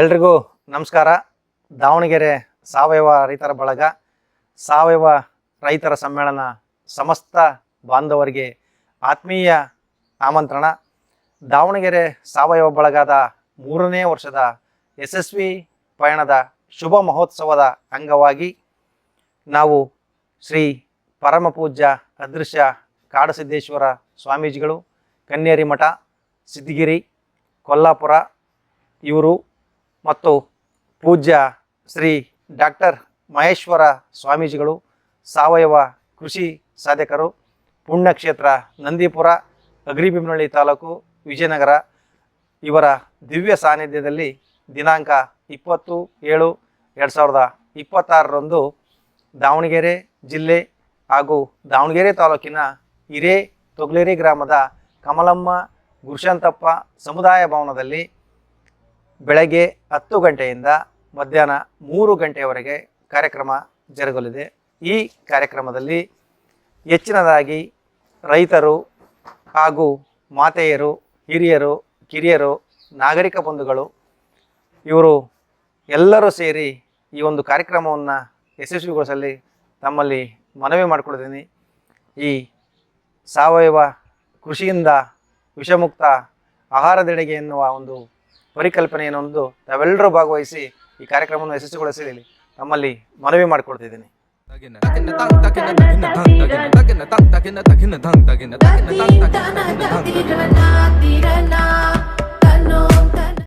ಎಲ್ರಿಗೂ ನಮಸ್ಕಾರ. ದಾವಣಗೆರೆ ಸಾವಯವ ರೈತರ ಬಳಗ, ಸಾವಯವ ರೈತರ ಸಮ್ಮೇಳನ ಸಮಸ್ತ ಬಾಂಧವರಿಗೆ ಆತ್ಮೀಯ ಆಮಂತ್ರಣ. ದಾವಣಗೆರೆ ಸಾವಯವ ಬಳಗದ 3ನೇ ವರ್ಷದ ಯಶಸ್ವಿ ಪಯಣದ ಶುಭ ಮಹೋತ್ಸವದ ಅಂಗವಾಗಿ ನಾವು ಶ್ರೀ ಪರಮಪೂಜ್ಯ ಅದೃಶ್ಯ ಕಾಡಸಿದ್ದೇಶ್ವರ ಸ್ವಾಮೀಜಿಗಳು, ಕನ್ನೇರಿ ಮಠ, ಸಿದ್ಧಗಿರಿ, ಕೊಲ್ಲಾಪುರ ಇವರು ಮತ್ತು ಪೂಜ್ಯ ಶ್ರೀ ಡಾಕ್ಟರ್ ಮಹೇಶ್ವರ ಸ್ವಾಮೀಜಿಗಳು, ಸಾವಯವ ಕೃಷಿ ಸಾಧಕರು, ಪುಣ್ಯಕ್ಷೇತ್ರ ನಂದೀಪುರ, ಅಗ್ರಿಬಿಮ್ನಳ್ಳಿ ತಾಲೂಕು, ವಿಜಯನಗರ ಇವರ ದಿವ್ಯ ಸಾನ್ನಿಧ್ಯದಲ್ಲಿ ದಿನಾಂಕ 20/7/2026 ದಾವಣಗೆರೆ ಜಿಲ್ಲೆ ಹಾಗೂ ದಾವಣಗೆರೆ ತಾಲೂಕಿನ ಹಿರೇತೊಗ್ಲೇರಿ ಗ್ರಾಮದ ಕಮಲಮ್ಮ ಗುರುಶಾಂತಪ್ಪ ಸಮುದಾಯ ಭವನದಲ್ಲಿ ಬೆಳಗ್ಗೆ 10 ಗಂಟೆಯಿಂದ ಮಧ್ಯಾಹ್ನ 3 ಗಂಟೆಯವರೆಗೆ ಕಾರ್ಯಕ್ರಮ ಜರುಗಲಿದೆ. ಈ ಕಾರ್ಯಕ್ರಮದಲ್ಲಿ ಹೆಚ್ಚಿನದಾಗಿ ರೈತರು ಹಾಗೂ ಮಾತೆಯರು, ಹಿರಿಯರು, ಕಿರಿಯರು, ನಾಗರಿಕ ಬಂಧುಗಳು ಇವರು ಎಲ್ಲರೂ ಸೇರಿ ಈ ಒಂದು ಕಾರ್ಯಕ್ರಮವನ್ನು ಯಶಸ್ವಿಗೊಳಿಸಲಿ ತಮ್ಮಲ್ಲಿ ಮನವಿ ಮಾಡಿಕೊಳ್ತೀನಿ. ಈ ಸಾವಯವ ಕೃಷಿಯಿಂದ ವಿಷಮುಕ್ತ ಆಹಾರದೆಡೆಗೆ ಎನ್ನುವ ಒಂದು ಪರಿಕಲ್ಪನೆಯನ್ನು ತಾವೆಲ್ಲರೂ ಭಾಗವಹಿಸಿ ಈ ಕಾರ್ಯಕ್ರಮವನ್ನು ಯಶಸ್ವಿಗೊಳಿಸಲಿ ತಮ್ಮಲ್ಲಿ ಮನವಿ ಮಾಡಿಕೊಳ್ತಿದ್ದೀನಿ. Tirana